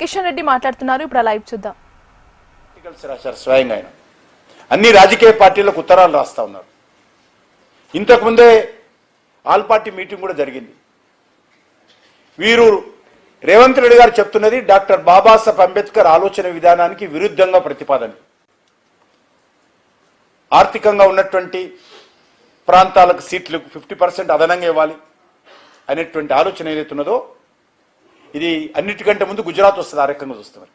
కిషన్ రెడ్డి మాట్లాడుతున్నారు. ఇప్పుడు లైవ్ చూద్దాం. స్వయంగా ఆయన అన్ని రాజకీయ పార్టీలకు ఉత్తరాలు రాస్తా ఉన్నారు. ఇంతకుముందే ఆల్ పార్టీ మీటింగ్ కూడా జరిగింది. వీరు రేవంత్ రెడ్డి గారు చెప్తున్నది డాక్టర్ బాబాసాహెబ్ అంబేద్కర్ ఆలోచన విధానానికి విరుద్ధంగా ప్రతిపాదన. ఆర్థికంగా ఉన్నటువంటి ప్రాంతాలకు సీట్లు 50% అదనంగా ఇవ్వాలి అనేటువంటి ఆలోచన ఏదైతున్నదో ఇది అన్నిటికంటే ముందు గుజరాత్ వస్తుంది. ఆ రకంగా చూస్తున్నారు.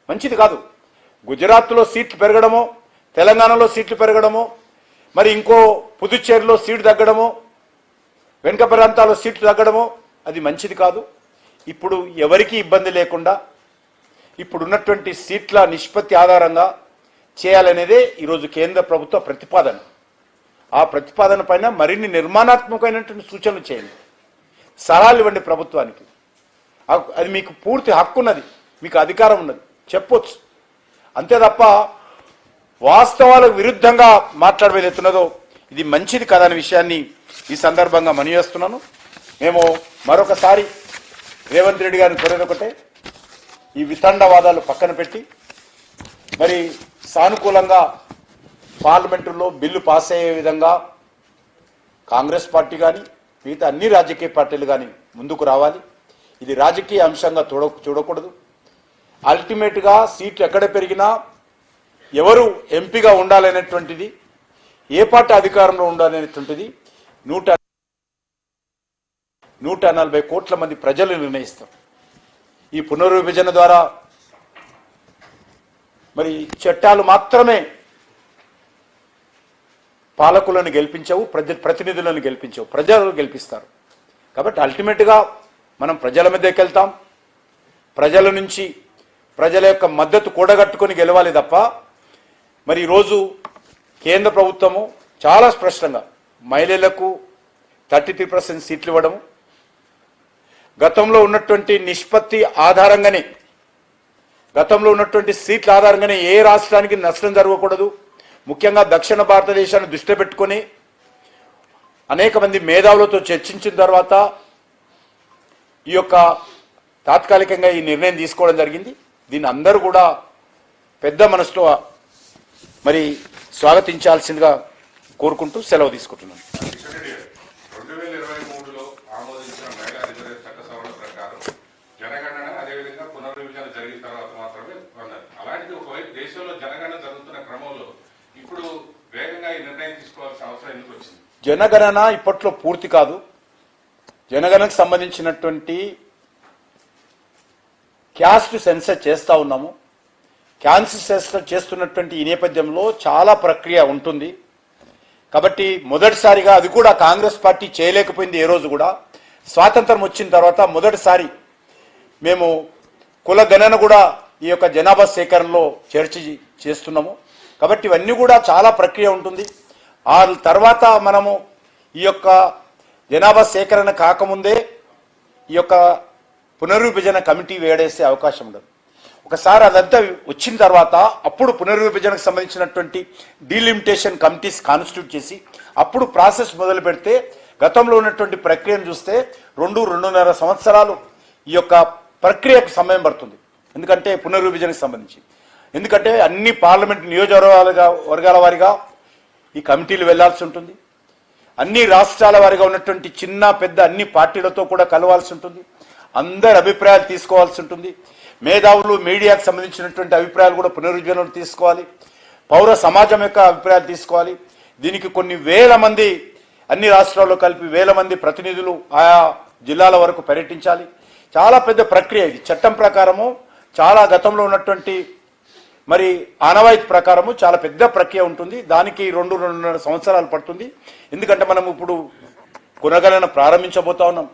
మంచిది కాదు. గుజరాత్లో సీట్లు పెరగడమో, తెలంగాణలో సీట్లు పెరగడమో, మరి ఇంకో పుదుచ్చేరిలో సీటు తగ్గడమో, వెనుక ప్రాంతాల్లో సీట్లు తగ్గడమో అది మంచిది కాదు. ఇప్పుడు ఎవరికి ఇబ్బంది లేకుండా ఇప్పుడున్నటువంటి సీట్ల నిష్పత్తి ఆధారంగా చేయాలనేదే ఈరోజు కేంద్ర ప్రభుత్వ ప్రతిపాదన. ఆ ప్రతిపాదన పైన మరిన్ని నిర్మాణాత్మకమైనటువంటి సూచనలు చేయండి, సలహాలు ఇవ్వండి ప్రభుత్వానికి. అది మీకు పూర్తి హక్కు ఉన్నది, మీకు అధికారం ఉన్నది, చెప్పొచ్చు. అంతే తప్ప వాస్తవాలకు విరుద్ధంగా మాట్లాడవేదైతున్నదో ఇది మంచిది కాదనే విషయాన్ని ఈ సందర్భంగా మనవిస్తున్నాను. మేము మరొకసారి రేవంత్ రెడ్డి గారిని కోరేది ఒకటే, ఈ వితండవాదాలు పక్కన పెట్టి మరి సానుకూలంగా పార్లమెంటులో బిల్లు పాస్ అయ్యే విధంగా కాంగ్రెస్ పార్టీ కానీ మిగతా అన్ని రాజకీయ పార్టీలు కానీ ముందుకు రావాలి. ఇది రాజకీయ అంశంగా చూడకూడదు. అల్టిమేట్గా సీట్లు ఎక్కడ పెరిగినా ఎవరు ఎంపీగా ఉండాలనేటువంటిది, ఏ పార్టీ అధికారంలో ఉండాలనేటువంటిది 140 కోట్ల మంది ప్రజలు నిర్ణయిస్తారు. ఈ పునర్విభజన ద్వారా మరి చట్టాలు మాత్రమే పాలకులను గెలిపించవు, ప్రతినిధులను గెలిపించవు, ప్రజలు గెలిపిస్తారు. కాబట్టి అల్టిమేట్గా మనం ప్రజల మధ్యకి వెళ్తాం. ప్రజల నుంచి ప్రజల యొక్క మద్దతు కూడగట్టుకొని గెలవాలి తప్ప మరి ఈరోజు కేంద్ర ప్రభుత్వము చాలా స్పష్టంగా మహిళలకు 33% సీట్లు ఇవ్వడము, గతంలో ఉన్నటువంటి నిష్పత్తి ఆధారంగానే, గతంలో ఉన్నటువంటి సీట్ల ఆధారంగానే ఏ రాష్ట్రానికి నష్టం జరగకూడదు. ముఖ్యంగా దక్షిణ భారతదేశాన్ని దృష్టి పెట్టుకొని అనేక మంది మేధావులతో చర్చించిన తర్వాత ఈ యొక్క తాత్కాలికంగా ఈ నిర్ణయం తీసుకోవడం జరిగింది. దీన్ని అందరూ కూడా పెద్ద మనసుతో మరి స్వాగతించాల్సిందిగా కోరుకుంటూ సెలవు తీసుకుంటున్నాను. 2023లో ఆమోదించిన మహిళా రిజర్వేషన్ చట్ట సవరణ ప్రకారం జనగణన అదేవిధంగా పునర్విభజన జరిగిన తర్వాత మాత్రమే అన్నారు. అలాంటిది ఒకవైపు దేశంలో జనగణన జరుగుతున్న క్రమంలో ఇప్పుడు వేగంగా ఈ నిర్ణయం తీసుకోవాల్సిన అవసరం ఎందుకు వచ్చింది? జనగణన ఇప్పట్లో పూర్తి కాదు. జనగణనకు సంబంధించినటువంటి క్యాస్ట్ సెన్సస్ చేస్తూ ఉన్నాము. క్యాస్ట్ సెన్సస్ చేస్తున్నటువంటి ఈ నేపథ్యంలో చాలా ప్రక్రియ ఉంటుంది. కాబట్టి మొదటిసారిగా అది కూడా కాంగ్రెస్ పార్టీ చేయలేకపోయింది. ఏ రోజు కూడా స్వాతంత్రం వచ్చిన తర్వాత మొదటిసారి మేము కుల గణన కూడా ఈ యొక్క జనాభా సేకరణలో చర్చ చేస్తున్నాము. కాబట్టి ఇవన్నీ కూడా చాలా ప్రక్రియ ఉంటుంది. ఆ తర్వాత మనము ఈ యొక్క జనాభా సేకరణ కాకముందే ఈ యొక్క పునర్విభజన కమిటీ వేడేసే అవకాశం ఉండదు. ఒకసారి అదంతా వచ్చిన తర్వాత అప్పుడు పునర్విభజనకు సంబంధించినటువంటి డీలిమిటేషన్ కమిటీస్ కాన్స్టిట్యూట్ చేసి అప్పుడు ప్రాసెస్ మొదలు పెడితే గతంలో ఉన్నటువంటి ప్రక్రియను చూస్తే 2-2.5 సంవత్సరాలు ఈ యొక్క ప్రక్రియకు సమయం పడుతుంది. ఎందుకంటే పునర్విభజనకు సంబంధించి, ఎందుకంటే అన్ని పార్లమెంట్ నియోజకవర్గాల వారిగా ఈ కమిటీలు వెళ్లాల్సి ఉంటుంది. అన్ని రాష్ట్రాల వారిగా ఉన్నటువంటి చిన్న పెద్ద అన్ని పార్టీలతో కూడా కలవాల్సి ఉంటుంది. అందరి అభిప్రాయాలు తీసుకోవాల్సి ఉంటుంది. మేధావులు మీడియాకు సంబంధించినటువంటి అభిప్రాయాలు కూడా పునరుజ్జీవనం తీసుకోవాలి. పౌర సమాజం యొక్క అభిప్రాయాలు తీసుకోవాలి. దీనికి కొన్ని వేల మంది, అన్ని రాష్ట్రాల్లో కలిపి వేల మంది ప్రతినిధులు ఆయా జిల్లాల వరకు పర్యటించాలి. చాలా పెద్ద ప్రక్రియ ఇది. చట్టం ప్రకారము చాలా గతంలో ఉన్నటువంటి మరి ఆనవాయితీ ప్రకారము చాలా పెద్ద ప్రక్రియ ఉంటుంది. దానికి 2-2.5 సంవత్సరాలు పడుతుంది. ఎందుకంటే మనం ఇప్పుడు కులగణన ప్రారంభించబోతా ఉన్నాం.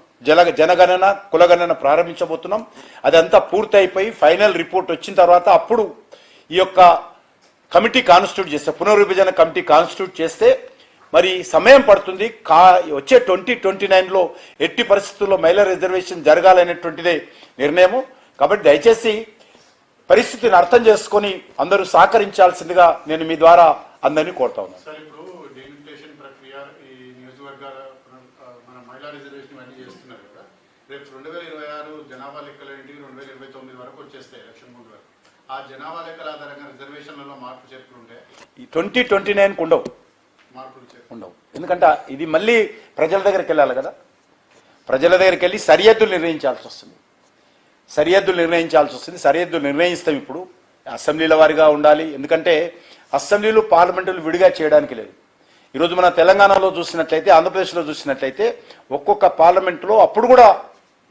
జనగణన కులగణన ప్రారంభించబోతున్నాం. అదంతా పూర్తి అయిపోయి ఫైనల్ రిపోర్ట్ వచ్చిన తర్వాత అప్పుడు ఈ యొక్క కమిటీ కాన్స్టిట్యూట్ చేస్తే, పునర్విభజన కమిటీ కాన్స్టిట్యూట్ చేస్తే మరి సమయం పడుతుంది. వచ్చే 2029లో ఎట్టి పరిస్థితుల్లో మహిళా రిజర్వేషన్ జరగాలనేటువంటిదే నిర్ణయము. కాబట్టి దయచేసి పరిస్థితిని అర్థం చేసుకొని అందరూ సహకరించాల్సిందిగా నేను మీ ద్వారా అందరినీ కోరుతా ఉన్నాను. రిజర్వేషన్ అన్ని చేస్తున్నారు కదా, రేపు 2026 జనాభా లెక్కలేంటి, 2029 వరకు వచ్చేస్తే ఎలక్షన్ ముందు వరకు ఆ జనాభా లెక్కల ఆధారంగా రిజర్వేషన్లలో మార్పు చేర్పులు ఉంటాయి. ఈ 2029 ఉండవు ఉండవు. ఎందుకంటే ఇది మళ్ళీ ప్రజల దగ్గరికి వెళ్ళాలి కదా. ప్రజల దగ్గరికి వెళ్ళి సరిహద్దులు నిర్ణయించాల్సి వస్తుంది. సరిహద్దులు నిర్ణయిస్తాం. ఇప్పుడు అసెంబ్లీల వారిగా ఉండాలి. ఎందుకంటే అసెంబ్లీలు పార్లమెంటులు విడిగా చేయడానికి లేదు. ఈరోజు మన తెలంగాణలో చూసినట్లయితే, ఆంధ్రప్రదేశ్లో చూసినట్లయితే ఒక్కొక్క పార్లమెంటులో అప్పుడు కూడా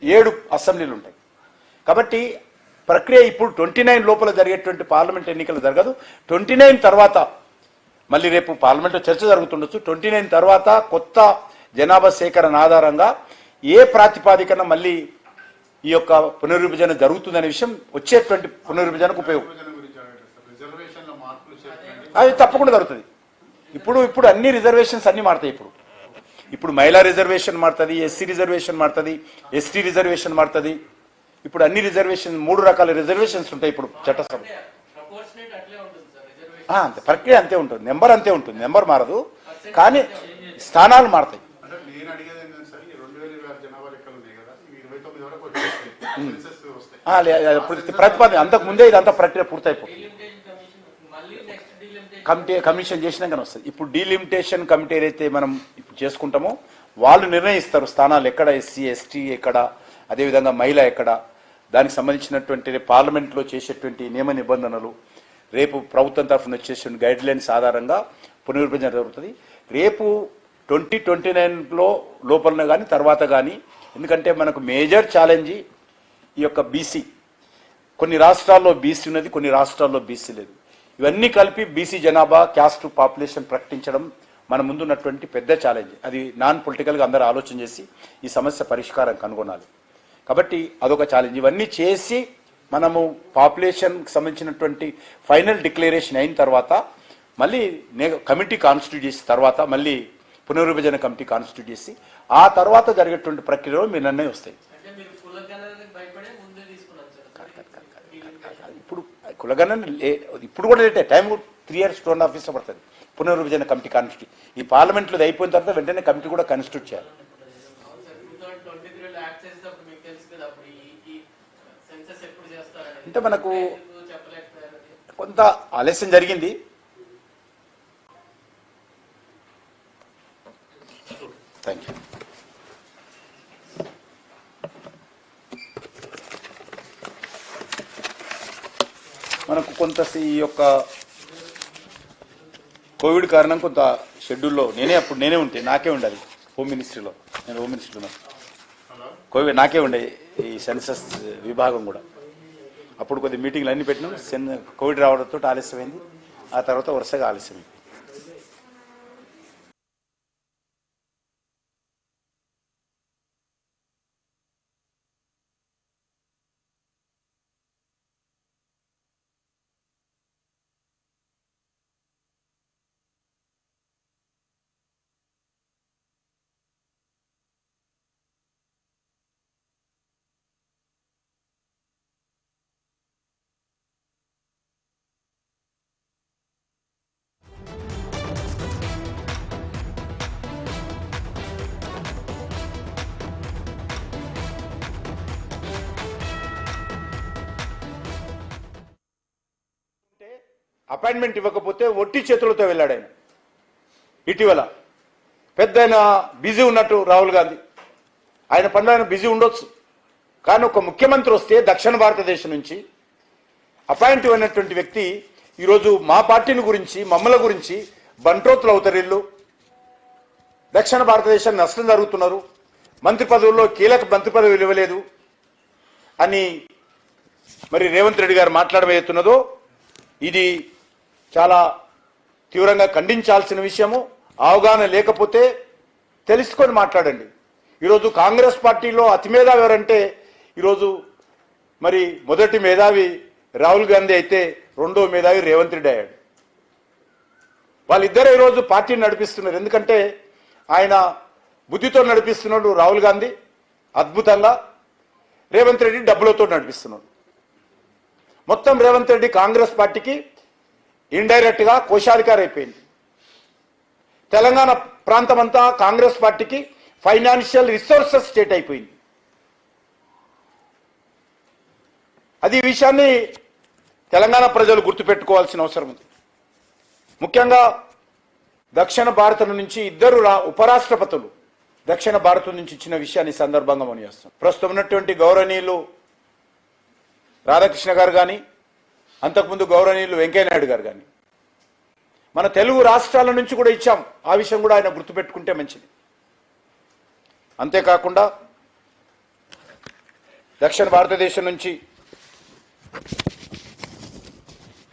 7 అసెంబ్లీలు ఉంటాయి. కాబట్టి ప్రక్రియ ఇప్పుడు 29 లోపల జరిగేటువంటి పార్లమెంట్ ఎన్నికలు జరగదు. 29 తర్వాత మళ్ళీ రేపు పార్లమెంట్లో చర్చ జరుగుతుండొచ్చు. 29 తర్వాత కొత్త జనాభా సేకరణ ఆధారంగా ఏ ప్రాతిపాదికన మళ్ళీ ఈ యొక్క పునర్విభజన జరుగుతుందనే విషయం వచ్చేటువంటి పునర్విభజనకు ఉపయోగం. అది తప్పకుండా జరుగుతుంది. ఇప్పుడు అన్ని రిజర్వేషన్స్ అన్ని మారుతాయి. ఇప్పుడు మహిళా రిజర్వేషన్ మారుతుంది, ఎస్సీ రిజర్వేషన్ మారుతుంది, ఎస్టీ రిజర్వేషన్ మారుతుంది. ఇప్పుడు అన్ని రిజర్వేషన్ 3 రకాల రిజర్వేషన్స్ ఉంటాయి ఇప్పుడు చట్టసభ. అంతే, ప్రక్రియ అంతే ఉంటుంది, నెంబర్ అంతే ఉంటుంది, నెంబర్ మారదు, కానీ స్థానాలు మారుతాయి. ప్రతిపాదన అంతకు ముందే ఇదంతా ప్రక్రియ పూర్తయిపోతుంది. కమిషన్ చేసినాకనే వస్తుంది. ఇప్పుడు డీలిమిటేషన్ కమిటీ ఏదైతే మనం ఇప్పుడు చేసుకుంటామో వాళ్ళు నిర్ణయిస్తారు స్థానాలు ఎక్కడ, ఎస్సీ ఎస్టీ ఎక్కడ, అదేవిధంగా మహిళ ఎక్కడ. దానికి సంబంధించినటువంటి పార్లమెంట్లో చేసేటువంటి నియమ నిబంధనలు, రేపు ప్రభుత్వం తరఫున వచ్చేటువంటి గైడ్ లైన్స్ ఆధారంగా పునర్విభజన జరుగుతుంది. రేపు 2029లో లోపలన కానీ తర్వాత కానీ. ఎందుకంటే మనకు మేజర్ ఛాలెంజ్ ఈ యొక్క బీసీ. కొన్ని రాష్ట్రాల్లో బీసీ ఉన్నది, కొన్ని రాష్ట్రాల్లో బీసీ లేదు. ఇవన్నీ కలిపి బీసీ జనాభా క్యాస్ట్ పాపులేషన్ ప్రకటించడం మన ముందున్నటువంటి పెద్ద ఛాలెంజ్. అది నాన్ పొలిటికల్గా అందరూ ఆలోచన చేసి ఈ సమస్య పరిష్కారం కనుగొనాలి. కాబట్టి అదొక ఛాలెంజ్. ఇవన్నీ చేసి మనము పాపులేషన్కి సంబంధించినటువంటి ఫైనల్ డిక్లరేషన్ అయిన తర్వాత మళ్ళీ కమిటీ కాన్స్టిట్యూట్ చేసిన తర్వాత మళ్ళీ పునర్విభజన కమిటీ కాన్స్టిట్యూట్ చేసి ఆ తర్వాత జరిగేటువంటి ప్రక్రియలో మీ నిర్ణయం వస్తాయి. ఇప్పుడు కులగణన ఇప్పుడు కూడా లేటే, టైం 3 years 2.5 years పడుతుంది పునర్విభజన కమిటీ కాన్స్టిట్యూట్. ఈ పార్లమెంట్లో అయిపోయిన తర్వాత వెంటనే కమిటీ కూడా కాన్స్టిట్యూట్ చేయాలి. అంటే మనకు కొంత ఆలస్యం జరిగింది. Thank you. మనకు కొంత ఈ యొక్క కోవిడ్ కారణం కొంత షెడ్యూల్లో నేనే ఉంటే నాకే ఉండాలి హోమ్ మినిస్ట్రీలో. నేను హోమ్ మినిస్ట్రీలో కోవిడ్ నాకే ఉండే ఈ సెన్సస్ విభాగం కూడా. అప్పుడు కొద్ది మీటింగ్లు అన్ని పెట్టినాం. కోవిడ్ రావడంతో ఆలస్యమైంది. ఆ తర్వాత వరుసగా ఆలస్యమైంది. అపాయింట్మెంట్ ఇవ్వకపోతే ఒట్టి చేతులతో వెళ్ళాడు ఆయన. ఇటీవల పెద్ద ఆయన బిజీ ఉన్నట్టు రాహుల్ గాంధీ, ఆయన పనులు ఆయన బిజీ ఉండొచ్చు, కానీ ఒక ముఖ్యమంత్రి వస్తే దక్షిణ భారతదేశం నుంచి అపాయింట్ అయినటువంటి వ్యక్తి ఈరోజు మా పార్టీని గురించి మమ్మల్ని గురించి బంట్రోతులు అవుతారు. వీళ్ళు దక్షిణ భారతదేశాన్ని నష్టం జరుగుతున్నారు, మంత్రి పదవుల్లో కీలక మంత్రి పదవులు ఇవ్వలేదు అని మరి రేవంత్ రెడ్డి గారు మాట్లాడబోతున్నదో ఇది చాలా తీవ్రంగా ఖండించాల్సిన విషయము. అవగాహన లేకపోతే తెలుసుకొని మాట్లాడండి. ఈరోజు కాంగ్రెస్ పార్టీలో అతి మేధావి ఎవరంటే ఈరోజు మరి మొదటి మేధావి రాహుల్ గాంధీ అయితే రెండో మేధావి రేవంత్ రెడ్డి అయ్యాడు. వాళ్ళిద్దరే ఈరోజు పార్టీని నడిపిస్తున్నారు. ఎందుకంటే ఆయన బుద్ధితో నడిపిస్తున్నాడు రాహుల్ గాంధీ అద్భుతంగా, రేవంత్ రెడ్డి డబ్బులతో నడిపిస్తున్నాడు. మొత్తం రేవంత్ రెడ్డి కాంగ్రెస్ పార్టీకి ఇండైరెక్ట్ గా కోశాధికారి అయిపోయింది. తెలంగాణ ప్రాంతం అంతా కాంగ్రెస్ పార్టీకి ఫైనాన్షియల్ రిసోర్సెస్ స్టేట్ అయిపోయింది. అది ఈ విషయాన్ని తెలంగాణ ప్రజలు గుర్తుపెట్టుకోవాల్సిన అవసరం ఉంది. ముఖ్యంగా దక్షిణ భారతం నుంచి ఇద్దరు ఉపరాష్ట్రపతులు దక్షిణ భారతం నుంచి ఇచ్చిన విషయాన్ని సందర్భంగా మనం చేస్తాం. ప్రస్తుతం ఉన్నటువంటి గౌరవనీయులు రాధాకృష్ణ గారు కానీ, అంతకుముందు గౌరవనీయులు వెంకయ్యనాయుడు గారు కానీ మన తెలుగు రాష్ట్రాల నుంచి కూడా ఇచ్చాం. ఆ విషయం కూడా ఆయన గుర్తుపెట్టుకుంటే మంచిది. అంతేకాకుండా దక్షిణ భారతదేశం నుంచి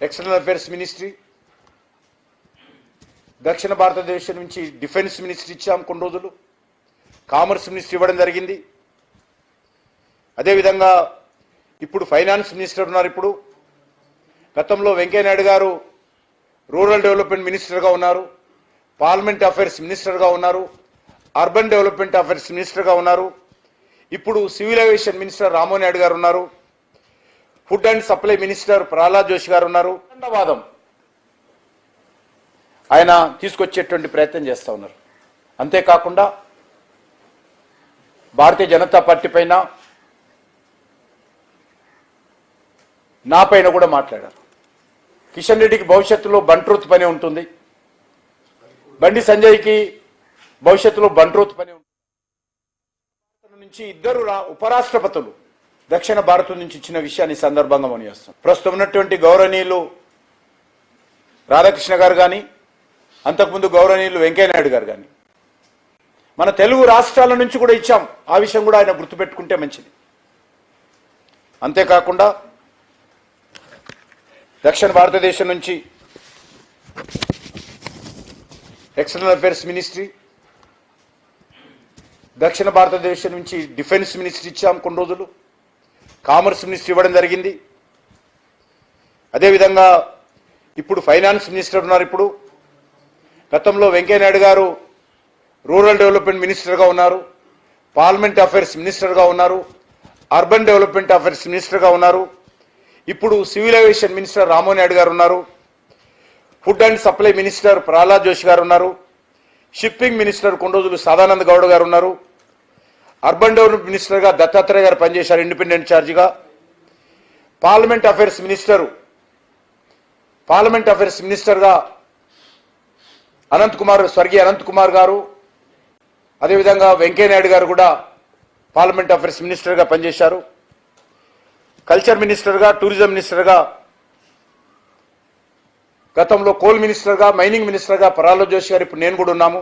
ఎక్స్టర్నల్ అఫైర్స్ మినిస్ట్రీ, దక్షిణ భారతదేశం నుంచి డిఫెన్స్ మినిస్ట్రీ ఇచ్చాం కొన్ని రోజులు, కామర్స్ మినిస్ట్రీ ఇవ్వడం జరిగింది. అదేవిధంగా ఇప్పుడు ఫైనాన్స్ మినిస్టర్ ఉన్నారు. ఇప్పుడు గతంలో వెంకయ్యనాయుడు గారు రూరల్ డెవలప్మెంట్ మినిస్టర్గా ఉన్నారు, పార్లమెంట్ అఫైర్స్ మినిస్టర్గా ఉన్నారు, అర్బన్ డెవలప్మెంట్ అఫైర్స్ మినిస్టర్గా ఉన్నారు. ఇప్పుడు civil aviation minister Rammohan Naidu garu ఉన్నారు, food and supply minister Pralhad Joshi garu ఉన్నారు. వాదం ఆయన తీసుకొచ్చేటువంటి ప్రయత్నం చేస్తూ ఉన్నారు. అంతేకాకుండా భారతీయ జనతా పార్టీ పైన, నా పైన కూడా మాట్లాడారు. కిషన్ రెడ్డికి భవిష్యత్తులో బంట్రోత్ పని ఉంటుంది, బండి సంజయ్కి భవిష్యత్తులో బంట్రోత్ పని ఉంటుంది. నుంచి ఇద్దరు ఉపరాష్ట్రపతులు దక్షిణ భారతం నుంచి ఇచ్చిన విషయాన్ని సందర్భంగా మనం చేస్తాం. ప్రస్తుతం ఉన్నటువంటి గౌరవనీయులు రాధాకృష్ణ గారు కానీ, అంతకుముందు గౌరవనీయులు వెంకయ్యనాయుడు గారు కానీ మన తెలుగు రాష్ట్రాల నుంచి కూడా ఇచ్చాం. ఆ విషయం కూడా ఆయన గుర్తుపెట్టుకుంటే మంచిది. అంతేకాకుండా దక్షిణ భారతదేశం నుంచి ఎక్స్టర్నల్ అఫైర్స్ మినిస్ట్రీ, దక్షిణ భారతదేశం నుంచి డిఫెన్స్ మినిస్ట్రీ ఇచ్చాం కొన్ని రోజులు, కామర్స్ మినిస్ట్రీ ఇవ్వడం జరిగింది. అదేవిధంగా ఇప్పుడు ఫైనాన్స్ మినిస్టర్ ఉన్నారు. ఇప్పుడు గతంలో వెంకయ్యనాయుడు గారు రూరల్ డెవలప్మెంట్ మినిస్టర్గా ఉన్నారు, పార్లమెంట్ అఫైర్స్ మినిస్టర్గా ఉన్నారు, అర్బన్ డెవలప్మెంట్ అఫైర్స్ మినిస్టర్గా ఉన్నారు. ఇప్పుడు civil aviation minister Rammohan Naidu garu ఉన్నారు, food and supply minister Pralhad Joshi garu ఉన్నారు, షిప్పింగ్ మినిస్టర్ కొన్ని రోజులు సదానంద గౌడ్ గారు ఉన్నారు, అర్బన్ డెవలప్మెంట్ మినిస్టర్గా దత్తాత్రేయ గారు పనిచేశారు ఇండిపెండెంట్ ఛార్జిగా. పార్లమెంట్ అఫైర్స్ మినిస్టర్గా స్వర్గీయ అనంత్ కుమార్ గారు, అదేవిధంగా వెంకయ్యనాయుడు గారు కూడా పార్లమెంట్ అఫైర్స్ మినిస్టర్గా పనిచేశారు. కల్చర్ మినిస్టర్గా, టూరిజం మినిస్టర్గా, గతంలో కోల్ మినిస్టర్గా, మైనింగ్ మినిస్టర్గా ప్రహ్లాద్ జోషి గారు, ఇప్పుడు నేను కూడా ఉన్నాము.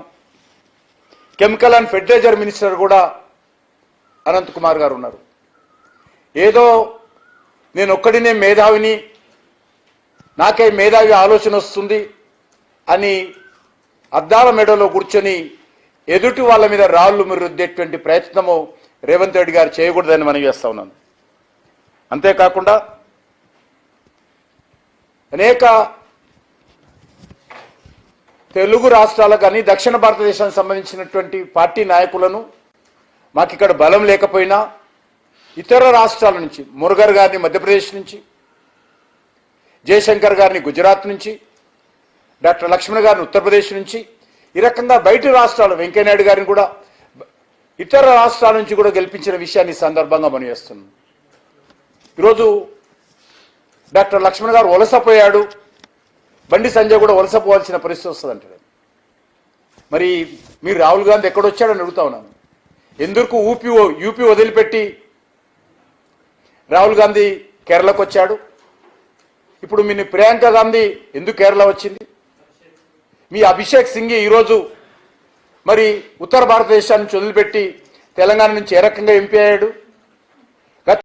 కెమికల్ అండ్ ఫెర్టిలైజర్ మినిస్టర్ కూడా అనంత్ కుమార్ గారు ఉన్నారు. ఏదో నేను ఒక్కడినే మేధావిని, నాకే మేధావి ఆలోచన వస్తుంది అని అద్దాల మెడలో కూర్చొని ఎదుటి వాళ్ళ మీద రాళ్లు రుద్దేటువంటి ప్రయత్నము రేవంత్ రెడ్డి గారు చేయకూడదని మనం చేస్తా ఉన్నాను. అంతేకాకుండా అనేక తెలుగు రాష్ట్రాలకు కానీ దక్షిణ భారతదేశానికి సంబంధించినటువంటి పార్టీ నాయకులను మాకు ఇక్కడ బలం లేకపోయినా ఇతర రాష్ట్రాల నుంచి, మురుగర్ గారిని మధ్యప్రదేశ్ నుంచి, జయశంకర్ గారిని గుజరాత్ నుంచి, డాక్టర్ లక్ష్మణ్ గారిని ఉత్తరప్రదేశ్ నుంచి, ఈ రకంగా బయటి రాష్ట్రాలు వెంకయ్యనాయుడు గారిని కూడా ఇతర రాష్ట్రాల నుంచి కూడా గెలిపించిన విషయాన్ని సందర్భంగా మనం చేస్తున్నాం. ఈరోజు డాక్టర్ లక్ష్మణ్ గారు వలసపోయాడు, బండి సంజయ్ కూడా వలసపోవాల్సిన పరిస్థితి వస్తుందంటాడు. మరి మీరు రాహుల్ గాంధీ ఎక్కడొచ్చాడని అడుగుతా ఉన్నాను. ఎందుకు యూపీ వదిలిపెట్టి రాహుల్ గాంధీ కేరళకు వచ్చాడు? ఇప్పుడు మీ ప్రియాంక గాంధీ ఎందుకు కేరళ వచ్చింది? మీ అభిషేక్ సింఘి ఈరోజు మరి ఉత్తర భారతదేశాన్ని వదిలిపెట్టి తెలంగాణ నుంచి ఏ రకంగా ఎంపీ అయ్యాడు?